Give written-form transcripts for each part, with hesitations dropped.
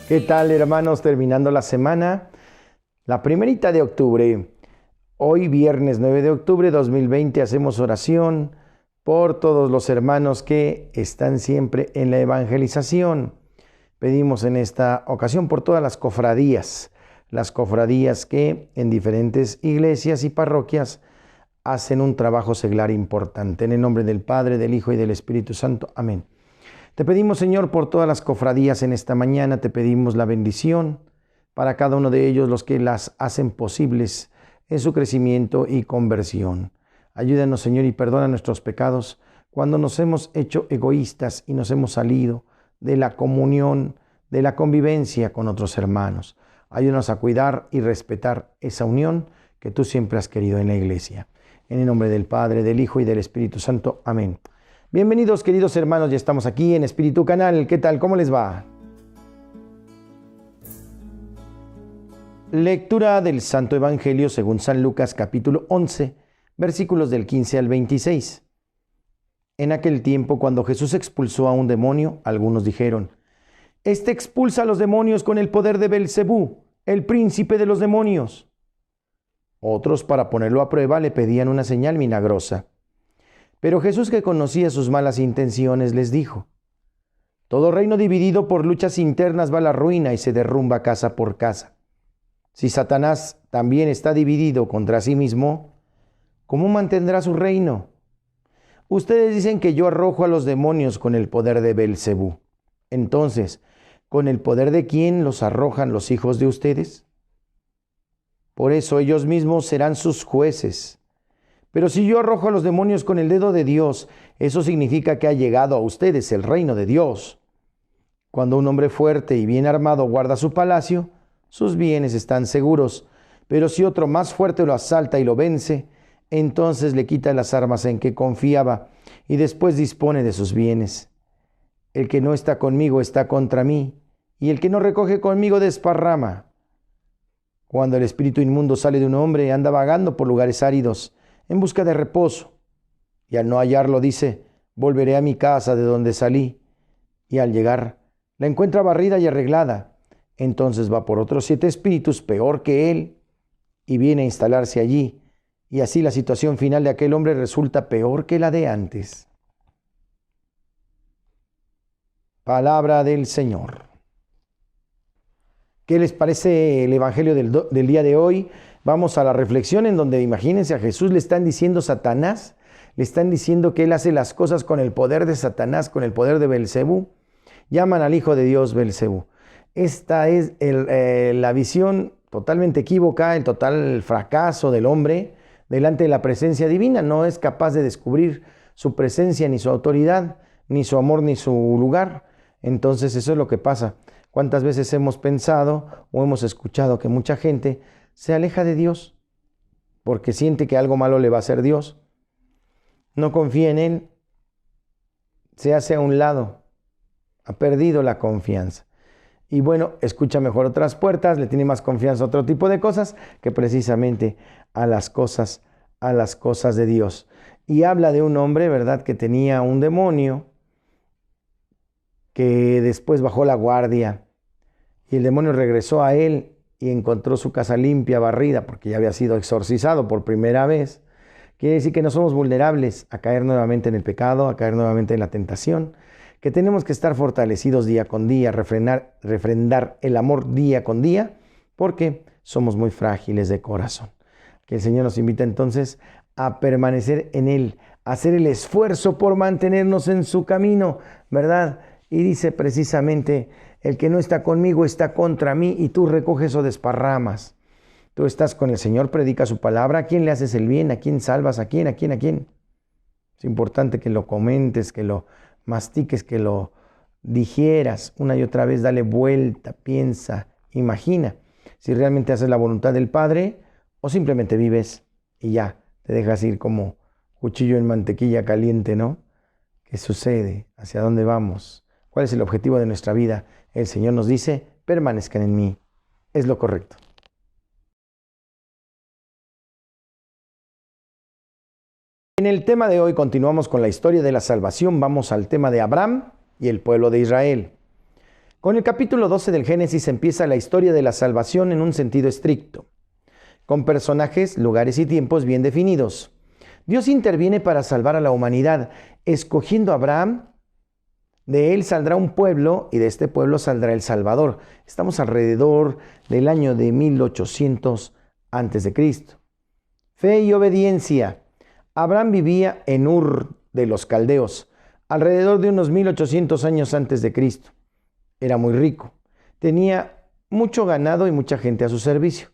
¿Qué tal, hermanos? Terminando la semana, la primerita de octubre. Hoy, viernes 9 de octubre 2020, hacemos oración por todos los hermanos que están siempre en la evangelización. Pedimos en esta ocasión por todas las cofradías que en diferentes iglesias y parroquias hacen un trabajo seglar importante. En el nombre del Padre, del Hijo y del Espíritu Santo. Amén. Te pedimos, Señor, por todas las cofradías en esta mañana, te pedimos la bendición para cada uno de ellos, los que las hacen posibles en su crecimiento y conversión. Ayúdanos, Señor, y perdona nuestros pecados cuando nos hemos hecho egoístas y nos hemos salido de la comunión, de la convivencia con otros hermanos. Ayúdanos a cuidar y respetar esa unión que tú siempre has querido en la iglesia. En el nombre del Padre, del Hijo y del Espíritu Santo. Amén. Bienvenidos, queridos hermanos, ya estamos aquí en Espíritu Canal. ¿Qué tal? ¿Cómo les va? Lectura del Santo Evangelio según San Lucas, capítulo 11, versículos del 15 al 26. En aquel tiempo, cuando Jesús expulsó a un demonio, algunos dijeron: «Este expulsa a los demonios con el poder de Belcebú, el príncipe de los demonios». Otros, para ponerlo a prueba, le pedían una señal milagrosa. Pero Jesús, que conocía sus malas intenciones, les dijo: «Todo reino dividido por luchas internas va a la ruina y se derrumba casa por casa. Si Satanás también está dividido contra sí mismo, ¿cómo mantendrá su reino? Ustedes dicen que yo arrojo a los demonios con el poder de Belcebú. Entonces, ¿con el poder de quién los arrojan los hijos de ustedes? Por eso ellos mismos serán sus jueces. Pero si yo arrojo a los demonios con el dedo de Dios, eso significa que ha llegado a ustedes el reino de Dios. Cuando un hombre fuerte y bien armado guarda su palacio, sus bienes están seguros. Pero si otro más fuerte lo asalta y lo vence, entonces le quita las armas en que confiaba y después dispone de sus bienes. El que no está conmigo está contra mí, y el que no recoge conmigo desparrama. Cuando el espíritu inmundo sale de un hombre, anda vagando por lugares áridos, en busca de reposo, y al no hallarlo dice: volveré a mi casa de donde salí, y al llegar la encuentra barrida y arreglada. Entonces va por otros 7 espíritus peor que él y viene a instalarse allí, y así la situación final de aquel hombre resulta peor que la de antes. Palabra del Señor. ¿Qué les parece el Evangelio del día de hoy? Vamos a la reflexión en donde, imagínense, a Jesús le están diciendo Satanás, le están diciendo que él hace las cosas con el poder de Satanás, con el poder de Belcebú. Llaman al Hijo de Dios Belcebú. Esta es la visión totalmente equívoca, el total fracaso del hombre delante de la presencia divina. No es capaz de descubrir su presencia, ni su autoridad, ni su amor, ni su lugar. Entonces eso es lo que pasa. ¿Cuántas veces hemos pensado o hemos escuchado que mucha gente se aleja de Dios porque siente que algo malo le va a hacer Dios? No confía en Él, se hace a un lado, ha perdido la confianza. Y bueno, escucha mejor otras puertas, le tiene más confianza a otro tipo de cosas que precisamente a las cosas de Dios. Y habla de un hombre, ¿verdad?, que tenía un demonio, que después bajó la guardia y el demonio regresó a él y encontró su casa limpia, barrida, porque ya había sido exorcizado por primera vez. Quiere decir que no somos vulnerables a caer nuevamente en el pecado, a caer nuevamente en la tentación, que tenemos que estar fortalecidos día con día, refrendar el amor día con día, porque somos muy frágiles de corazón. Que el Señor nos invita entonces a permanecer en Él, a hacer el esfuerzo por mantenernos en su camino, ¿verdad? Y dice precisamente: el que no está conmigo está contra mí, y tú recoges o desparramas. Tú estás con el Señor, predica su palabra. ¿A quién le haces el bien? ¿A quién salvas? ¿A quién? ¿A quién? ¿A quién? Es importante que lo comentes, que lo mastiques, que lo digieras una y otra vez. Dale vuelta, piensa, imagina si realmente haces la voluntad del Padre o simplemente vives y ya te dejas ir como cuchillo en mantequilla caliente, ¿no? ¿Qué sucede? ¿Hacia dónde vamos? ¿Cuál es el objetivo de nuestra vida? El Señor nos dice: permanezcan en mí. Es lo correcto. En el tema de hoy continuamos con la historia de la salvación. Vamos al tema de Abraham y el pueblo de Israel. Con el capítulo 12 del Génesis empieza la historia de la salvación en un sentido estricto, con personajes, lugares y tiempos bien definidos. Dios interviene para salvar a la humanidad, escogiendo a Abraham. De él saldrá un pueblo y de este pueblo saldrá el Salvador. Estamos alrededor del año de 1800 a.C. Fe y obediencia. Abraham vivía en Ur de los Caldeos, alrededor de unos 1800 años antes de Cristo. Era muy rico. Tenía mucho ganado y mucha gente a su servicio.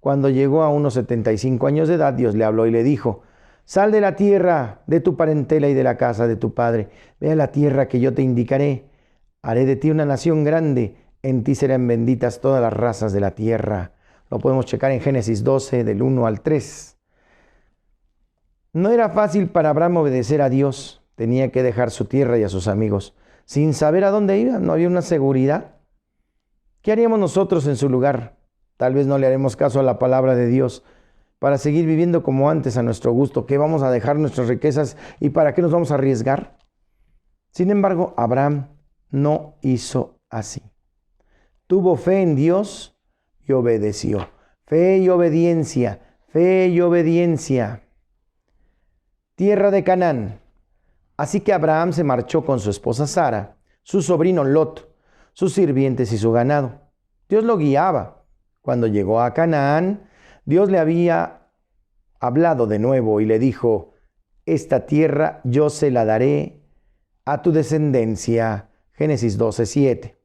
Cuando llegó a unos 75 años de edad, Dios le habló y le dijo: sal de la tierra, de tu parentela y de la casa de tu padre. Ve a la tierra que yo te indicaré. Haré de ti una nación grande. En ti serán benditas todas las razas de la tierra. Lo podemos checar en Génesis 12, del 1 al 3. No era fácil para Abraham obedecer a Dios. Tenía que dejar su tierra y a sus amigos, sin saber a dónde iba. No había una seguridad. ¿Qué haríamos nosotros en su lugar? Tal vez no le haremos caso a la palabra de Dios para seguir viviendo como antes a nuestro gusto. ¿Qué vamos a dejar nuestras riquezas y para qué nos vamos a arriesgar? Sin embargo, Abraham no hizo así. Tuvo fe en Dios y obedeció. Fe y obediencia, fe y obediencia. Tierra de Canaán. Así que Abraham se marchó con su esposa Sara, su sobrino Lot, sus sirvientes y su ganado. Dios lo guiaba. Cuando llegó a Canaán, Dios le había hablado de nuevo y le dijo: esta tierra yo se la daré a tu descendencia. Génesis 12:7.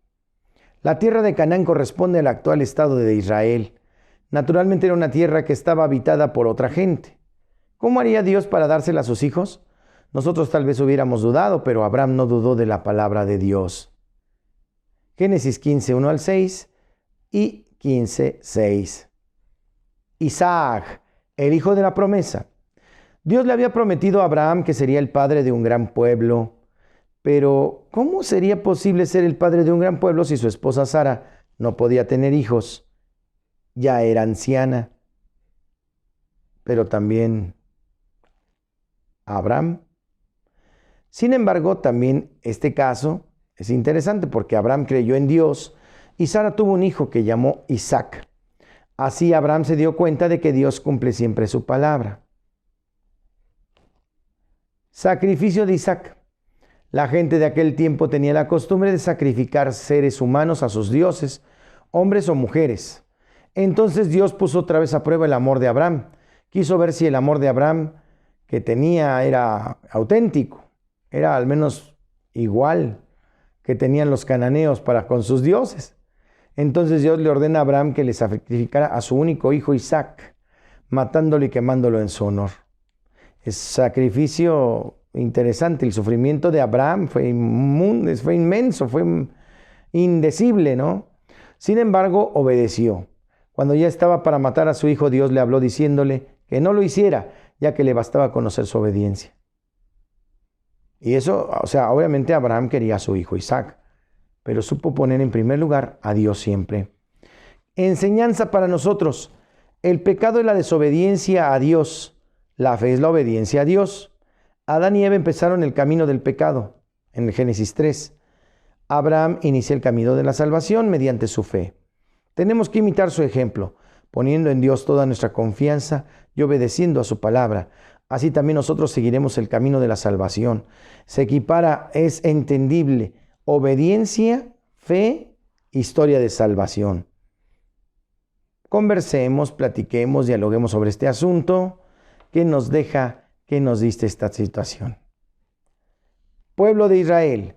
La tierra de Canaán corresponde al actual estado de Israel. Naturalmente era una tierra que estaba habitada por otra gente. ¿Cómo haría Dios para dársela a sus hijos? Nosotros tal vez hubiéramos dudado, pero Abraham no dudó de la palabra de Dios. Génesis 15, 1 al 6 y 15, 6. Isaac, el hijo de la promesa. Dios le había prometido a Abraham que sería el padre de un gran pueblo. Pero, ¿cómo sería posible ser el padre de un gran pueblo si su esposa Sara no podía tener hijos? Ya era anciana. Pero también Abraham. Sin embargo, también este caso es interesante porque Abraham creyó en Dios y Sara tuvo un hijo que llamó Isaac. Así Abraham se dio cuenta de que Dios cumple siempre su palabra. Sacrificio de Isaac. La gente de aquel tiempo tenía la costumbre de sacrificar seres humanos a sus dioses, hombres o mujeres. Entonces Dios puso otra vez a prueba el amor de Abraham. Quiso ver si el amor de Abraham que tenía era auténtico, era al menos igual que tenían los cananeos para con sus dioses. Entonces Dios le ordena a Abraham que le sacrificara a su único hijo Isaac, matándolo y quemándolo en su honor. Es sacrificio interesante. El sufrimiento de Abraham fue inmenso, fue indecible, ¿no? Sin embargo, obedeció. Cuando ya estaba para matar a su hijo, Dios le habló diciéndole que no lo hiciera, ya que le bastaba conocer su obediencia. Y eso, obviamente Abraham quería a su hijo Isaac, pero supo poner en primer lugar a Dios siempre. Enseñanza para nosotros. El pecado es la desobediencia a Dios. La fe es la obediencia a Dios. Adán y Eva empezaron el camino del pecado en el Génesis 3. Abraham inicia el camino de la salvación mediante su fe. Tenemos que imitar su ejemplo, poniendo en Dios toda nuestra confianza y obedeciendo a su palabra. Así también nosotros seguiremos el camino de la salvación. Se equipara, es entendible. Obediencia, fe, historia de salvación. Conversemos, platiquemos, dialoguemos sobre este asunto. ¿Qué nos deja, qué nos diste esta situación? Pueblo de Israel.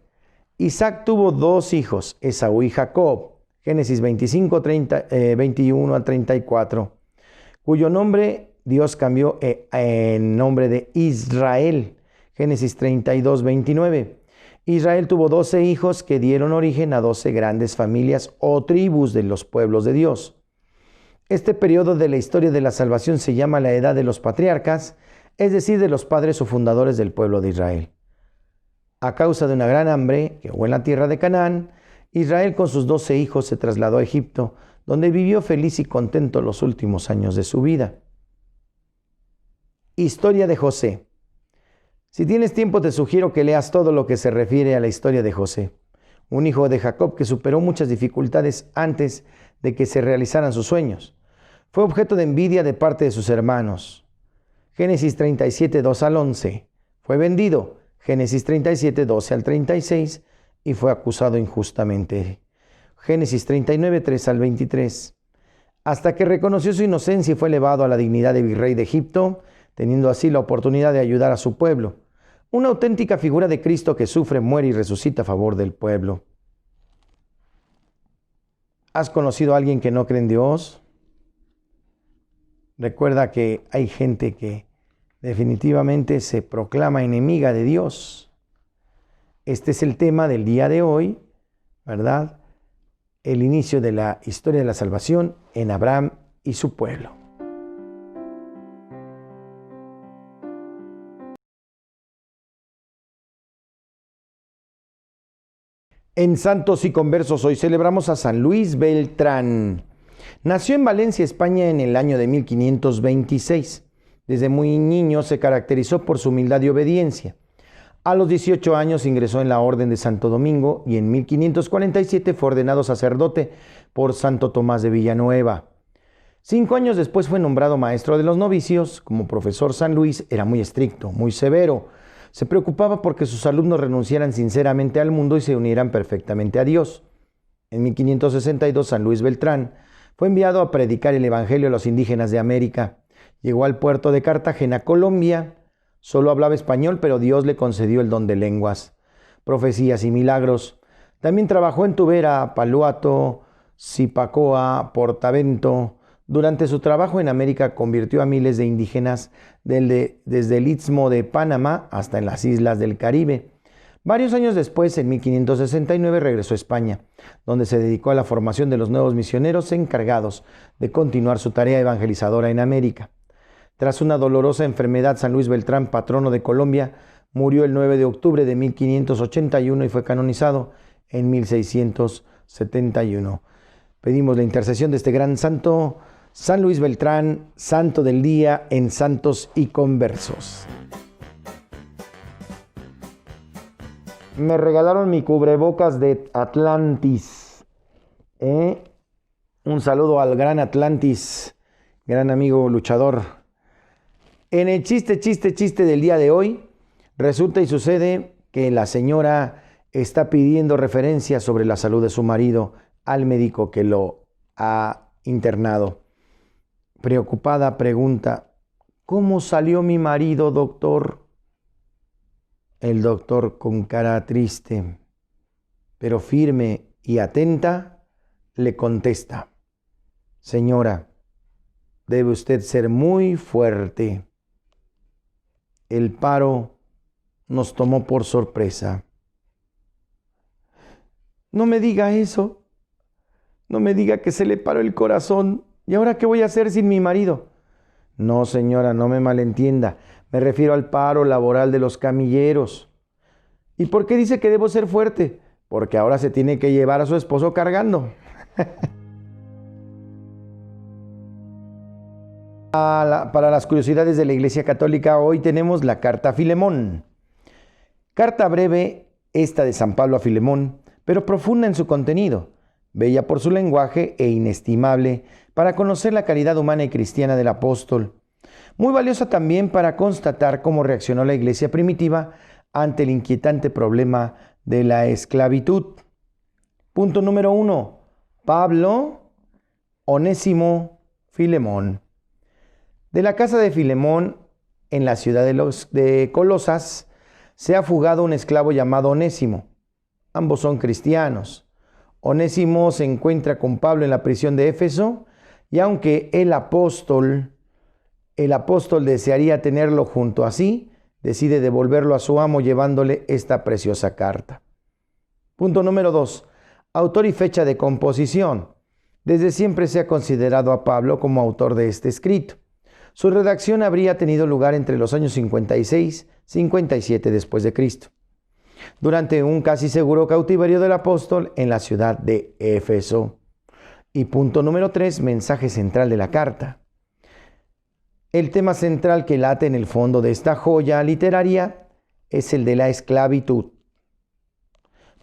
Isaac tuvo dos hijos, Esaú y Jacob. Génesis 25, 21 a 34. Cuyo nombre Dios cambió en nombre de Israel. Génesis 32, 29. Israel tuvo 12 hijos que dieron origen a 12 grandes familias o tribus de los pueblos de Dios. Este periodo de la historia de la salvación se llama la edad de los patriarcas, es decir, de los padres o fundadores del pueblo de Israel. A causa de una gran hambre que hubo en la tierra de Canaán, Israel con sus 12 hijos se trasladó a Egipto, donde vivió feliz y contento los últimos años de su vida. Historia de José. Si tienes tiempo, te sugiero que leas todo lo que se refiere a la historia de José, un hijo de Jacob que superó muchas dificultades antes de que se realizaran sus sueños. Fue objeto de envidia de parte de sus hermanos. Génesis 37, 2 al 11. Fue vendido. Génesis 37, 12 al 36. Y fue acusado injustamente. Génesis 39, 3 al 23. Hasta que reconoció su inocencia y fue elevado a la dignidad de virrey de Egipto, teniendo así la oportunidad de ayudar a su pueblo. Una auténtica figura de Cristo que sufre, muere y resucita a favor del pueblo. ¿Has conocido a alguien que no cree en Dios? Recuerda que hay gente que definitivamente se proclama enemiga de Dios. Este es el tema del día de hoy, ¿verdad? El inicio de la historia de la salvación en Abraham y su pueblo. En Santos y Conversos hoy celebramos a San Luis Beltrán. Nació en Valencia, España, en el año de 1526. Desde muy niño se caracterizó por su humildad y obediencia. A los 18 años ingresó en la Orden de Santo Domingo y en 1547 fue ordenado sacerdote por Santo Tomás de Villanueva. 5 años después fue nombrado maestro de los novicios. Como profesor, San Luis era muy estricto, muy severo. Se preocupaba porque sus alumnos renunciaran sinceramente al mundo y se unieran perfectamente a Dios. En 1562, San Luis Beltrán fue enviado a predicar el Evangelio a los indígenas de América. Llegó al puerto de Cartagena, Colombia. Solo hablaba español, pero Dios le concedió el don de lenguas, profecías y milagros. También trabajó en Tubera, Paluato, Zipacoa, Portavento. Durante su trabajo en América convirtió a miles de indígenas desde el Istmo de Panamá hasta en las islas del Caribe. Varios años después, en 1569, regresó a España, donde se dedicó a la formación de los nuevos misioneros encargados de continuar su tarea evangelizadora en América. Tras una dolorosa enfermedad, San Luis Beltrán, patrono de Colombia, murió el 9 de octubre de 1581 y fue canonizado en 1671. Pedimos la intercesión de este gran santo, San Luis Beltrán, santo del día en Santos y Conversos. Me regalaron mi cubrebocas de Atlantis. Un saludo al gran Atlantis, gran amigo luchador. En el chiste del día de hoy, resulta y sucede que la señora está pidiendo referencia sobre la salud de su marido al médico que lo ha internado. Preocupada pregunta: ¿cómo salió mi marido, doctor? El doctor, con cara triste, pero firme y atenta, le contesta: señora, debe usted ser muy fuerte. El paro nos tomó por sorpresa. No me diga eso. No me diga que se le paró el corazón. ¿Y ahora qué voy a hacer sin mi marido? No, señora, no me malentienda. Me refiero al paro laboral de los camilleros. ¿Y por qué dice que debo ser fuerte? Porque ahora se tiene que llevar a su esposo cargando. Para las curiosidades de la Iglesia Católica, hoy tenemos la carta a Filemón. Carta breve, esta de San Pablo a Filemón, pero profunda en su contenido, bella por su lenguaje e inestimable para conocer la caridad humana y cristiana del apóstol. Muy valiosa también para constatar cómo reaccionó la Iglesia primitiva ante el inquietante problema de la esclavitud. Punto número 1. Pablo, Onésimo, Filemón. De la casa de Filemón, en la ciudad de Colosas, se ha fugado un esclavo llamado Onésimo. Ambos son cristianos. Onésimo se encuentra con Pablo en la prisión de Éfeso, y aunque el apóstol desearía tenerlo junto a sí, decide devolverlo a su amo llevándole esta preciosa carta. Punto número 2. Autor y fecha de composición. Desde siempre se ha considerado a Pablo como autor de este escrito. Su redacción habría tenido lugar entre los años 56 y 57 después de Cristo, durante un casi seguro cautiverio del apóstol en la ciudad de Éfeso. Y punto número 3, mensaje central de la carta. El tema central que late en el fondo de esta joya literaria es el de la esclavitud.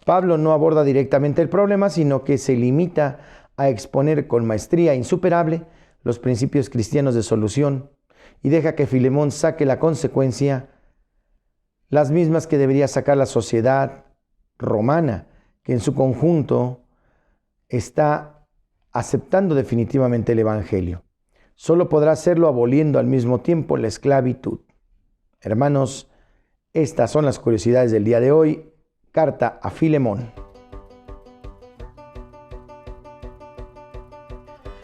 Pablo no aborda directamente el problema, sino que se limita a exponer con maestría insuperable los principios cristianos de solución y deja que Filemón saque la consecuencia, las mismas que debería sacar la sociedad romana, que en su conjunto está aceptando definitivamente el Evangelio. Solo podrá hacerlo aboliendo al mismo tiempo la esclavitud. Hermanos, estas son las curiosidades del día de hoy. Carta a Filemón.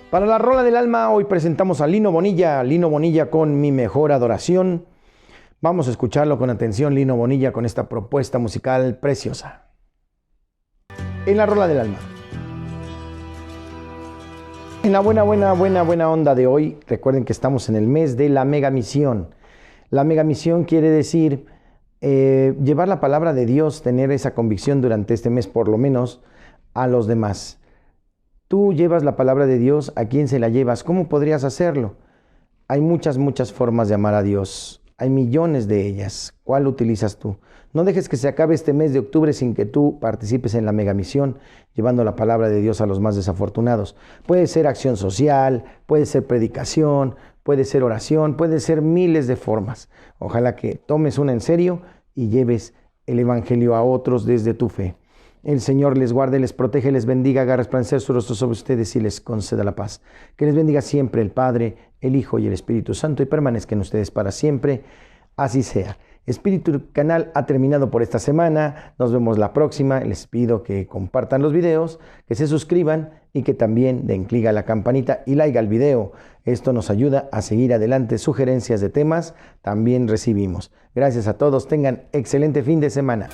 Para la rola del alma, hoy presentamos a Lino Bonilla con Mi Mejor Adoración. Vamos a escucharlo con atención, Lino Bonilla, con esta propuesta musical preciosa. En la rola del alma. En la buena onda de hoy, recuerden que estamos en el mes de la megamisión. La megamisión quiere decir llevar la palabra de Dios, tener esa convicción durante este mes por lo menos a los demás. Tú llevas la palabra de Dios, ¿a quién se la llevas? ¿Cómo podrías hacerlo? Hay muchas formas de amar a Dios. Hay millones de ellas. ¿Cuál utilizas tú? No dejes que se acabe este mes de octubre sin que tú participes en la megamisión, llevando la palabra de Dios a los más desafortunados. Puede ser acción social, puede ser predicación, puede ser oración, puede ser miles de formas. Ojalá que tomes una en serio y lleves el Evangelio a otros desde tu fe. El Señor les guarde, les protege, les bendiga, haga resplandecer su rostro sobre ustedes y les conceda la paz. Que les bendiga siempre el Padre, el Hijo y el Espíritu Santo y permanezcan ustedes para siempre. Así sea. Espíritu Canal ha terminado por esta semana. Nos vemos la próxima. Les pido que compartan los videos, que se suscriban y que también den clic a la campanita y like al video. Esto nos ayuda a seguir adelante. Sugerencias de temas también recibimos. Gracias a todos. Tengan excelente fin de semana.